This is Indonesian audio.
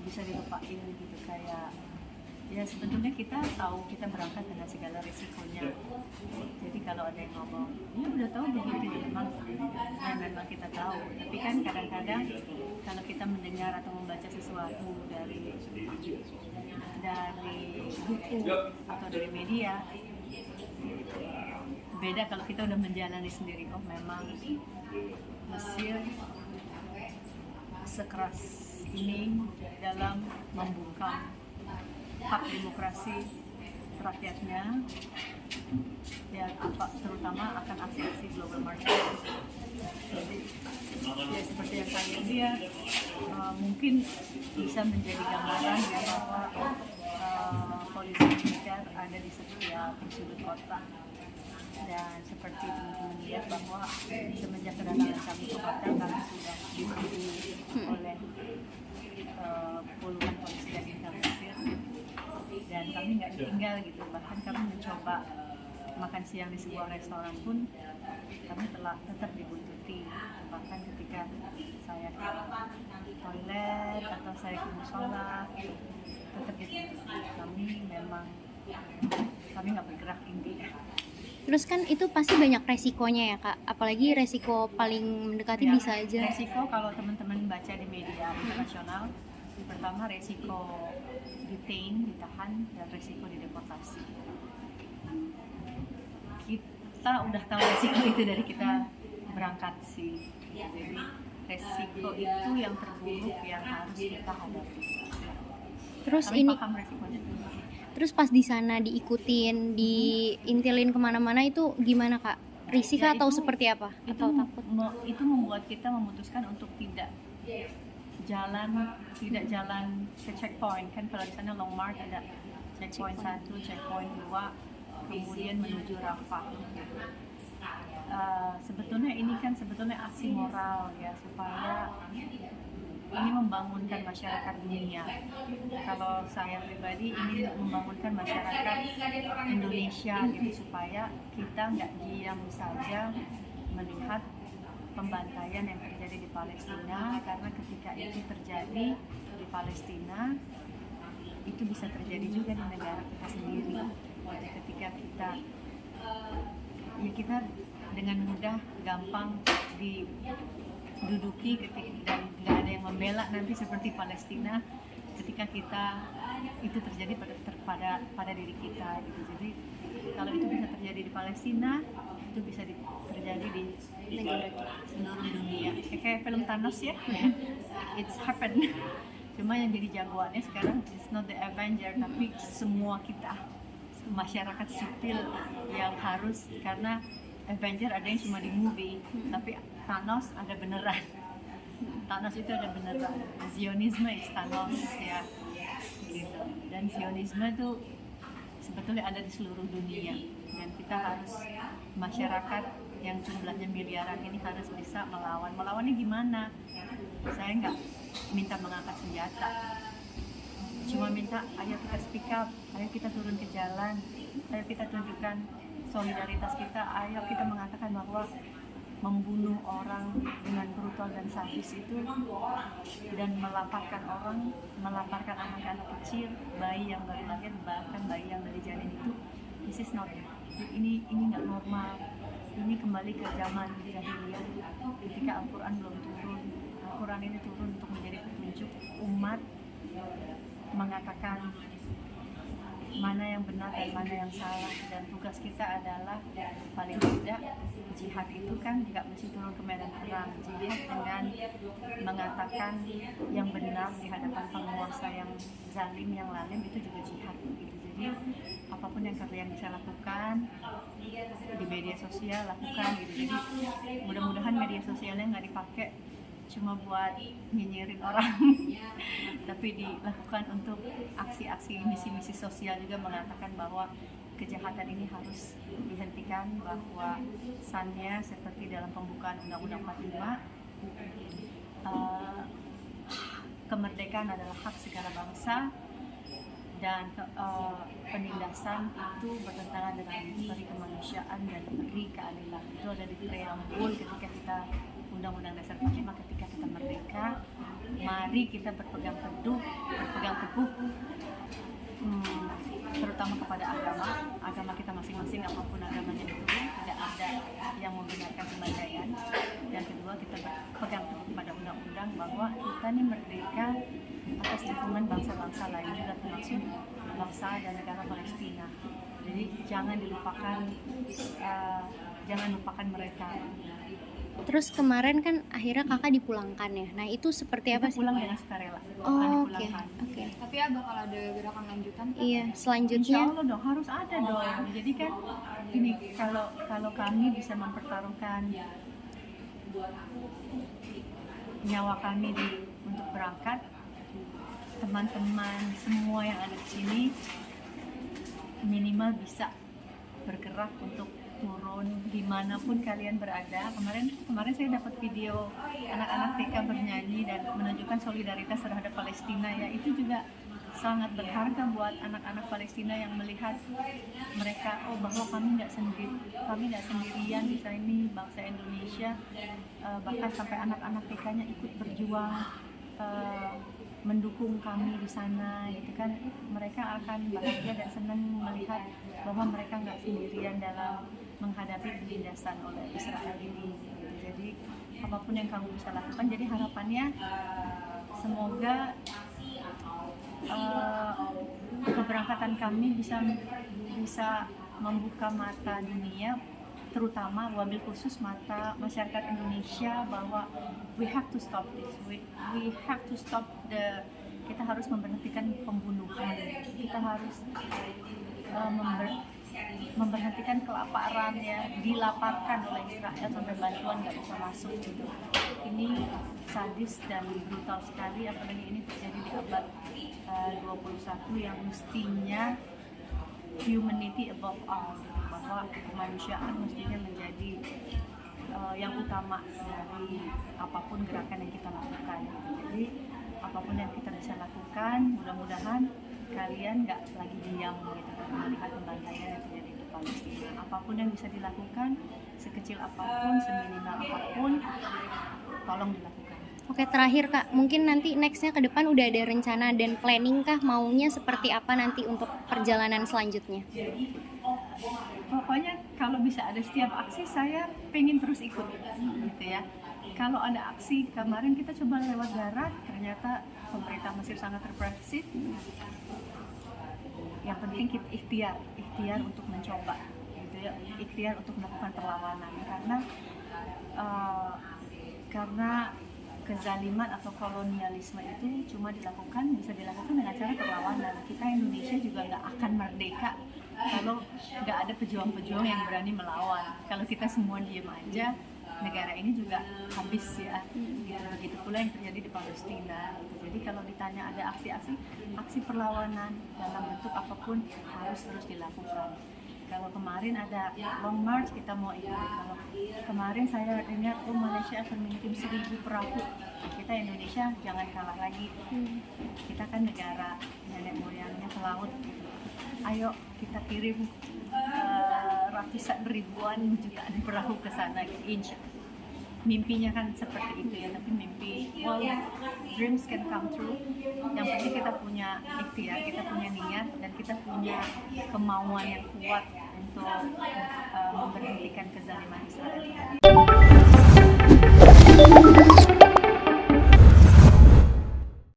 bisa dilupain gitu. Kayak ya sebetulnya kita tahu kita berangkat dengan segala risikonya. Jadi kalau ada yang ngomong, ya udah tahu begitu, ya memang kita tahu. Tapi kan kadang-kadang kalau kita mendengar atau membaca sesuatu dari buku atau dari media, beda kalau kita udah menjalani sendiri. Oh memang Mesir sekeras ini dalam membungkam hak demokrasi rakyatnya, ya terutama akan aksi-aksi global market. Jadi ya seperti yang saya lihat, mungkin bisa menjadi gambaran ya bahwa polisi militer ada di setiap sudut kota. Dan seperti teman-teman lihat bahwa semenjak kedatangan kami ke kota, kami sudah diikuti oleh puluhan polisi dan Mesir, dan kami nggak ditinggal gitu. Bahkan kami mencoba makan siang di sebuah restoran pun kami telah tetap dibuntuti. Bahkan ketika saya ke toilet atau saya ke musola tetap dibuntuti. Kami nggak bergerak intinya. Terus kan itu pasti banyak resikonya ya Kak, apalagi resiko paling mendekati Ya, bisa aja. resiko kalau teman-teman baca di media internasional, pertama resiko ditahan, dan resiko dideportasi. Kita udah tahu resiko itu dari kita berangkat sih. Jadi resiko itu yang terburuk yang harus kita hadapi. Terus Kami ini paham resikonya. terus pas di sana diikutin, diintilin kemana-mana itu gimana Kak? Risiko Ya, atau itu- seperti apa? Atau takut? Itu membuat kita memutuskan untuk tidak jalan ke checkpoint. Kan kalau di sana Long March ada checkpoint 1, checkpoint 2, kemudian menuju Rafah. Sebetulnya ini kan aksi moral ya, supaya ini membangunkan masyarakat dunia. Kalau saya pribadi ini membangunkan masyarakat Indonesia gitu, supaya kita nggak diam saja melihat pembantaian yang terjadi di Palestina, karena ketika itu terjadi di Palestina itu bisa terjadi juga di negara kita sendiri. Jadi ketika kita dengan mudah gampang diduduki dan nggak ada yang membela nanti seperti Palestina ketika itu terjadi pada diri kita gitu. Jadi kalau itu bisa terjadi di Palestina, itu bisa terjadi di seluruh dunia. Kayak film Thanos ya, it's happened. Cuma yang jadi jagoannya sekarang it's not the Avenger, tapi semua kita, masyarakat sipil yang harus, karena Avenger ada yang cuma di movie, tapi Thanos ada beneran. Thanos itu ada beneran. Zionisme is Thanos ya, gitu. Dan Zionisme itu sebetulnya ada di seluruh dunia, dan kita harus, masyarakat yang jumlahnya miliaran ini harus bisa melawan. Melawannya gimana? Saya nggak minta mengangkat senjata, cuma minta ayo kita speak up, ayo kita turun ke jalan, ayo kita tunjukkan solidaritas kita, ayo kita mengatakan bahwa membunuh orang dengan brutal dan sadis itu, dan melaparkan anak-anak kecil, bayi yang baru lahir, bahkan bayi yang dari janin itu, this is not, ini nggak normal. Ini kembali ke zaman jahiliyah ketika Al-Quran belum turun. Al-Quran ini turun untuk menjadi petunjuk umat, mengatakan mana yang benar dan mana yang salah, dan tugas kita adalah paling tidak jihad itu kan nggak mesti turun ke medan perang. Jihad dengan mengatakan yang benar di hadapan penguasa yang zalim, yang lalim, itu juga jihad gitu. Jadi apapun yang kalian bisa lakukan di media sosial, lakukan gitu. Jadi mudah-mudahan media sosialnya nggak dipakai cuma buat nyinyirin orang tapi dilakukan untuk aksi-aksi, misi-misi sosial juga, mengatakan bahwa kejahatan ini harus dihentikan, bahwa sannya seperti dalam pembukaan Undang-Undang 45, kemerdekaan adalah hak segala bangsa, dan penindasan itu bertentangan dengan peri kemanusiaan dan peri keadilan. Itu ada di preambul ketika kita Undang-Undang Dasar 45, ketika kita merdeka, mari kita berpegang teguh, terutama kepada agama kita masing-masing, apapun agamanya itu, tidak ada yang membenarkan pembantaian. Yang kedua, kita berpegang teguh pada undang-undang bahwa kita ini merdeka atas dukungan bangsa-bangsa lain juga, termasuk bangsa dan negara Palestina. Jadi jangan lupakan mereka. Terus kemarin kan akhirnya kakak dipulangkan ya. Nah itu seperti apa Kita sih? pulang dengan sukarela. Oh, oke. Dipulangkan. Oke. Tapi ya bakal ada gerakan lanjutan kan? Iya, Insya selanjutnya Allah dong, harus ada dong. Jadi kan ini kalau kami bisa mempertaruhkan nyawa kami untuk berangkat, teman-teman semua yang ada di sini minimal bisa bergerak untuk turun dimanapun kalian berada. Kemarin saya dapat video anak-anak TK bernyanyi dan menunjukkan solidaritas terhadap Palestina, ya itu juga sangat berharga buat anak-anak Palestina yang melihat mereka, oh bahwa kami nggak sendirian di sini, bangsa Indonesia, bahkan sampai anak-anak TK-nya ikut berjuang mendukung kami di sana gitu kan. Mereka akan bahagia dan senang melihat bahwa mereka nggak sendirian dalam menghadapi penindasan oleh Israel ini gitu. Jadi apapun yang kamu bisa lakukan, jadi harapannya semoga keberangkatan kami bisa membuka mata dunia, terutama wabil khusus mata masyarakat Indonesia, bahwa we have to stop this, we have to stop kita harus memberhentikan pembunuhan, kita harus memberhentikan kelaparan, ya dilaparkan oleh Israel sampai bantuan nggak bisa masuk gitu. Ini sadis dan brutal sekali, apalagi ini terjadi di abad 21 yang mestinya humanity above all, bahwa kemanusiaan mestinya menjadi yang utama dari apapun gerakan yang kita lakukan. Jadi apapun yang kita bisa lakukan, mudah-mudahan kalian nggak lagi diam gitu melihat pembantaian yang terjadi di Palestina. Apapun yang bisa dilakukan, sekecil apapun, seminimal apapun, tolong dilakukan. Oke, terakhir Kak, mungkin nanti nextnya ke depan udah ada rencana dan planning kah, maunya seperti apa nanti untuk perjalanan selanjutnya? Pokoknya kalau bisa ada setiap aksi, saya pengen terus ikut gitu ya. Kalau ada aksi, kemarin kita coba lewat darat, ternyata pemerintah Mesir sangat represif. Yang penting kita ikhtiar untuk mencoba gitu ya, ikhtiar untuk melakukan perlawanan, karena kezaliman atau kolonialisme itu bisa dilakukan dengan cara perlawanan. Kita Indonesia juga nggak akan merdeka kalau nggak ada pejuang-pejuang yang berani melawan. Kalau kita semua diem aja, negara ini juga habis ya. Begitu pula yang terjadi di Palestina. Jadi kalau ditanya ada aksi perlawanan dalam bentuk apapun harus terus dilakukan. Kalau kemarin ada long march, kita mau ikut. Kalau kemarin saya dengar Malaysia akan mengirim 1.000 perahu. Kita Indonesia jangan kalah lagi. Kita kan negara nenek moyangnya pelaut gitu. Ayo kita kirim ratusan ribuan jutaan perahu ke sana gitu. Mimpinya kan seperti itu ya, tapi dreams can come true. Yang penting kita punya ikhtiar, kita punya niat, dan kita punya kemauan yang kuat untuk memberhentikan kezaliman Israel.